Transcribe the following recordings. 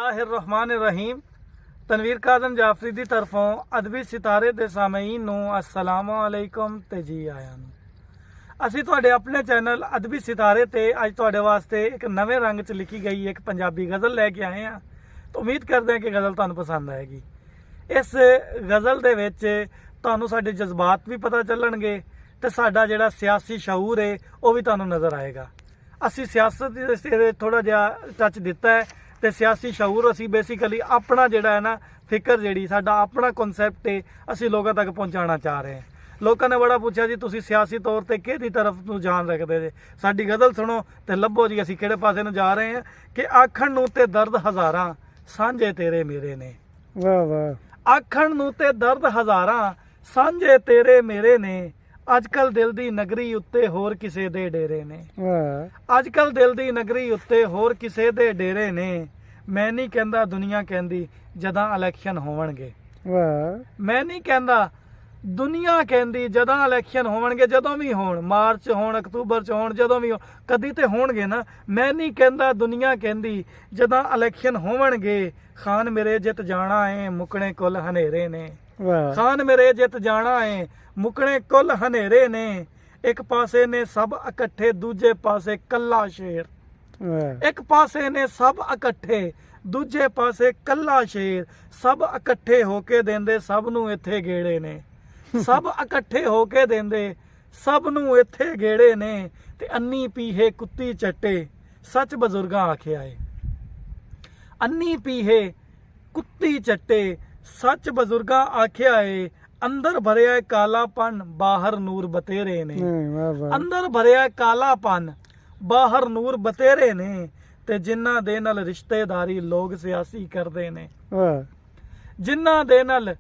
बिस्मिल्लाहिर्रहमानिर्रहीम। तनवीर काज़म जाफरी दी तरफों अदबी सितारे दे सामईन नूं अस्सलामु अलैकुम ते जी आया नूं। ਅਸੀਂ ਤੁਹਾਡੇ ਆਪਣੇ ਚੈਨਲ ਅਦਬੀ ਸਿਤਾਰੇ ਤੇ ਅੱਜ ਤੁਹਾਡੇ ਵਾਸਤੇ ਇੱਕ ਨਵੇਂ ਰੰਗ 'ਚ ਲਿਖੀ ਗਈ ਇੱਕ ਪੰਜਾਬੀ ਗਜ਼ਲ ਲੈ ਕੇ ਆਏ ਹਾਂ। ਤਾਂ ਉਮੀਦ ਕਰਦੇ ਹਾਂ ਕਿ ਗਜ਼ਲ ਤੁਹਾਨੂੰ ਪਸੰਦ ਆਏਗੀ। ਇਸ ਗਜ਼ਲ ਦੇ ਵਿੱਚ ਤੁਹਾਨੂੰ ਸਾਡੇ ਜਜ਼ਬਾਤ ਵੀ ਪਤਾ ਚੱਲਣਗੇ ਤੇ ਸਾਡਾ ਜਿਹੜਾ ਸਿਆਸੀ ਸ਼ਊਰ ਹੈ ਉਹ ਵੀ ਤੁਹਾਨੂੰ ਨਜ਼ਰ ਆਏਗਾ। ਅਸੀਂ ਸਿਆਸਤ ਦੇ ਥੋੜਾ ਜਿਹਾ ਟੱਚ ਦਿੱਤਾ ਹੈ ਤੇ ਸਿਆਸੀ ਸ਼ਊਰ ਅਸੀਂ ਬੇਸਿਕਲੀ ਆਪਣਾ ਜਿਹੜਾ ਹੈ ਨਾ ਫਿਕਰ ਜਿਹੜੀ ਸਾਡਾ ਆਪਣਾ ਕਨਸੈਪਟ ਹੈ ਅਸੀਂ ਲੋਕਾਂ ਤੱਕ ਪਹੁੰਚਾਉਣਾ ਚਾਹ ਰਹੇ ਹਾਂ। ਲੋਕਾਂ ਨੇ ਬੜਾ ਪੁੱਛਿਆ ਜੀ ਤੁਸੀਂ ਸਿਆਸੀ ਤੌਰ ਤੇ ਕਿਹਦੀ ਤਰਫ ਨੂੰ ਜਾਣ ਰੱਖਦੇ ਜੇ। ਸਾਡੀ ਗਜ਼ਲ ਸੁਣੋ ਤੇ ਲੱਭੋ ਜੀ ਅਸੀਂ ਕਿਹੜੇ ਪਾਸੇ ਨੂੰ ਜਾ ਰਹੇ ਹਾਂ। ਕਿ ਆਖਣ ਨੂੰ ਤੇ ਦਰਦ ਹਜ਼ਾਰਾਂ ਸਾਂਝੇ ਤੇਰੇ ਮੇਰੇ ਨੇ। ਵਾਹ ਵਾਹ। ਆਖਣ ਨੂੰ ਤੇ ਦਰਦ ਹਜ਼ਾਰਾਂ ਸਾਂਝੇ ਤੇਰੇ ਮੇਰੇ ਨੇ। ਅੱਜ ਕੱਲ ਦਿਲ ਦੀ ਨਗਰੀ ਉੱਤੇ ਹੋਰ ਕਿਸੇ ਦੇ ਡੇਰੇ ਨੇ। ਵਾਹ। ਅੱਜ ਕੱਲ ਦਿਲ ਦੀ ਨਗਰੀ ਉੱਤੇ ਹੋਰ ਕਿਸੇ ਦੇ ਡੇਰੇ ਨੇ। ਮੈਂ ਨਹੀਂ ਕਹਿੰਦਾ ਦੁਨੀਆ ਕਹਿੰਦੀ ਜਦਾਂ ਇਲੈਕਸ਼ਨ ਹੋਣਗੇ। ਵਾਹ। ਮੈਂ ਨਹੀਂ ਕਹਿੰਦਾ ਦੁਨੀਆ ਕਹਿੰਦੀ ਜਦਾਂ ਇਲੈਕਸ਼ਨ ਹੋਣਗੇ। ਜਦੋਂ ਵੀ ਹੋਣ, ਮਾਰਚ ਹੋਣ, ਅਕਤੂਬਰ 'ਚ ਹੋਣ, ਜਦੋਂ ਵੀ ਹੋਣ, ਕਦੀ ਤੇ ਹੋਣਗੇ ਨਾ। ਮੈਂ ਨਹੀਂ ਕਹਿੰਦਾ ਦੁਨੀਆ ਕਹਿੰਦੀ ਜਦਾਂ ਇਲੈਕਸ਼ਨ ਹੋਣਗੇ। ਖਾਨ ਮੇਰੇ ਜਿੱਤ ਜਾਣਾ ਏ ਮੁਕਣੇ ਕੁੱਲ ਹਨੇਰੇ ਨੇ। ਵਾਹ। ਖਾਨ ਮੇਰੇ ਜਿੱਤ ਜਾਣਾ ਏ ਮੁਕਣੇ ਕੁੱਲ ਹਨੇਰੇ ਨੇ। ਇੱਕ ਪਾਸੇ ਨੇ ਸਭ ਇਕੱਠੇ ਦੂਜੇ ਪਾਸੇ ਕੱਲਾ ਸ਼ੇਰ। ਵਾਹ। ਇੱਕ ਪਾਸੇ ਨੇ ਸਭ ਇਕੱਠੇ ਦੂਜੇ ਪਾਸੇ ਕੱਲਾ ਸ਼ੇਰ। ਸਭ ਇਕੱਠੇ ਹੋ ਕੇ ਦਿੰਦੇ ਸਭ ਨੂੰ ਇੱਥੇ ਗੇੜੇ ਨੇ। ਸਭ ਇਕੱਠੇ ਹੋ ਕੇ ਦਿੰਦੇ ਸਭ ਨੂੰ ਇੱਥੇ ਗੇੜੇ ਨੇ। ਤੇ ਅੰਨੀ ਪੀਹੇ ਕੁੱਤੀ ਚੱਟੇ ਸੱਚ ਬਜ਼ੁਰਗਾਂ ਆਖਿਆ ਏ। ਅੰਨੀ ਪੀਹੇ ਕੁੱਤੀ ਚੱਟੇ ਸੱਚ ਬਜ਼ੁਰਗਾਂ ਆਖਿਆ ਏ। ਅੰਦਰ ਭਰਿਆ ਕਾਲਾਪਨ ਬਾਹਰ ਨੂਰ ਬਤੇਰੇ ਨੇ। ਵਾਹ ਵਾਹ। ਅੰਦਰ ਭਰਿਆ ਕਾਲਾਪਨ ਬਾਹਰ ਨੂਰ ਬਤੇਰੇ ਨੇ। ਤੇ ਜਿਨ੍ਹਾਂ ਦੇ ਨਾਲ ਰਿਸ਼ਤੇਦਾਰੀ ਲੋਕ ਸਿਆਸੀ ਕਰਦੇ ਨੇ। ਵਾਹ। ਜਿਨ੍ਹਾਂ ਦੇ ਨਾਲ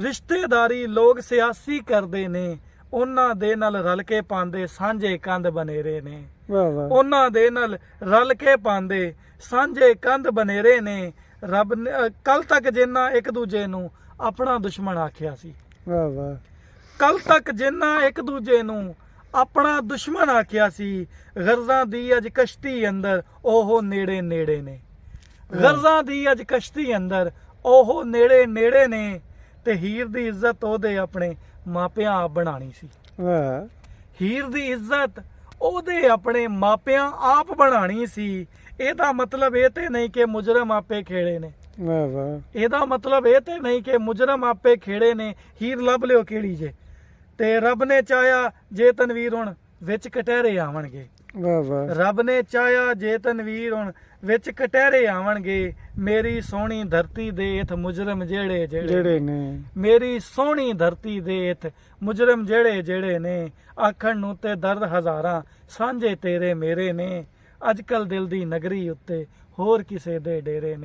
ਰਿਸ਼ਤੇਦਾਰੀ ਲੋਕ ਸਿਆਸੀ ਕਰਦੇ ਨੇ ਉਹਨਾਂ ਦੇ ਨਾਲ ਰਲ ਕੇ ਪਾਉਂਦੇ ਸਾਂਝੇ ਕੰਧ ਬਨੇਰੇ ਨੇ। ਵਾਹ ਵਾਹ। ਉਹਨਾਂ ਦੇ ਨਾਲ ਰਲ ਕੇ ਪਾਉਂਦੇ ਸਾਂਝੇ ਕੰਧ ਬਨੇਰੇ ਨੇ। ਰੱਬ ਨੇ ਕੱਲ ਤੱਕ ਜਿੰਨਾ ਇੱਕ ਦੂਜੇ ਨੂੰ ਆਪਣਾ ਦੁਸ਼ਮਣ ਆਖਿਆ ਸੀ। ਵਾਹ ਵਾਹ। ਕੱਲ ਤੱਕ ਜਿੰਨਾ ਇੱਕ ਦੂਜੇ ਨੂੰ ਆਪਣਾ ਦੁਸ਼ਮਣ ਆਖਿਆ ਸੀ। ਗਰਜ਼ਾਂ ਦੀ ਅੱਜ ਕਸ਼ਤੀ ਅੰਦਰ ਉਹ ਨੇੜੇ ਨੇੜੇ ਨੇ। ਗਰਜ਼ਾਂ ਦੀ ਅੱਜ ਕਸ਼ਤੀ ਅੰਦਰ ਉਹ ਨੇੜੇ ਨੇੜੇ ਨੇ। ਤੇ ਹੀਰ ਦੀ ਇੱਜ਼ਤ ਉਹਦੇ ਆਪਣੇ ਮਾਪਿਆਂ ਆਪ ਬਣਾਣੀ ਸੀ। ਵਾਹ। ਹੀਰ ਦੀ ਇੱਜ਼ਤ ਉਹਦੇ ਆਪਣੇ ਮਾਪਿਆਂ ਆਪ ਬਣਾਣੀ ਸੀ। ਇਹਦਾ ਮਤਲਬ ਇਹ ਤੇ ਨਹੀਂ ਕਿ ਮੁਜਰਮ ਆਪੇ ਖੇੜੇ ਨੇ। ਵਾਹ ਵਾਹ। ਇਹਦਾ ਮਤਲਬ ਇਹ ਤੇ ਨਹੀਂ ਕਿ ਮੁਜਰਮ ਆਪੇ ਖੇੜੇ ਨੇ। ਹੀਰ ਲੱਭ ਲਿਓ ਕਿਹੜੀ ਜੇ। ਤੇ ਰੱਬ ਨੇ ਚਾਹਿਆ ਜੇ ਤਨਵੀਰ ਹੁਣ ਵਿੱਚ ਕਟਹਿਰੇ ਆਵਣਗੇ। ਵਾਹ ਵਾਹ। ਰੱਬ ਨੇ ਚਾਹਿਆ ਜੇ ਤਨਵੀਰ ਹੁਣ ਵਿੱਚ ਕਟਹਿਰੇ ਆਵਣਗੇ। ਮੇਰੀ ਸੋਹਣੀ ਧਰਤੀ ਦੇ ਇਥ ਮੁਜਰਮ ਜਿਹੜੇ ਜਿਹੜੇ ਨੇ। ਮੇਰੀ ਸੋਹਣੀ ਧਰਤੀ ਦੇ ਇਥ ਮੁਜਰਮ ਜਿਹੜੇ ਜਿਹੜੇ ਨੇ। ਆਖਣ ਨੂੰ ਤੇ ਦਰਦ ਹਜ਼ਾਰਾਂ ਸਾਂਝੇ ਤੇਰੇ ਮੇਰੇ ਨੇ। ਅੱਜ ਕੱਲ ਦਿਲ ਦੀ ਨਗਰੀ ਉੱਤੇ ਹੋਰ ਕਿਸੇ ਦੇ ਡੇਰੇ ਨੇ।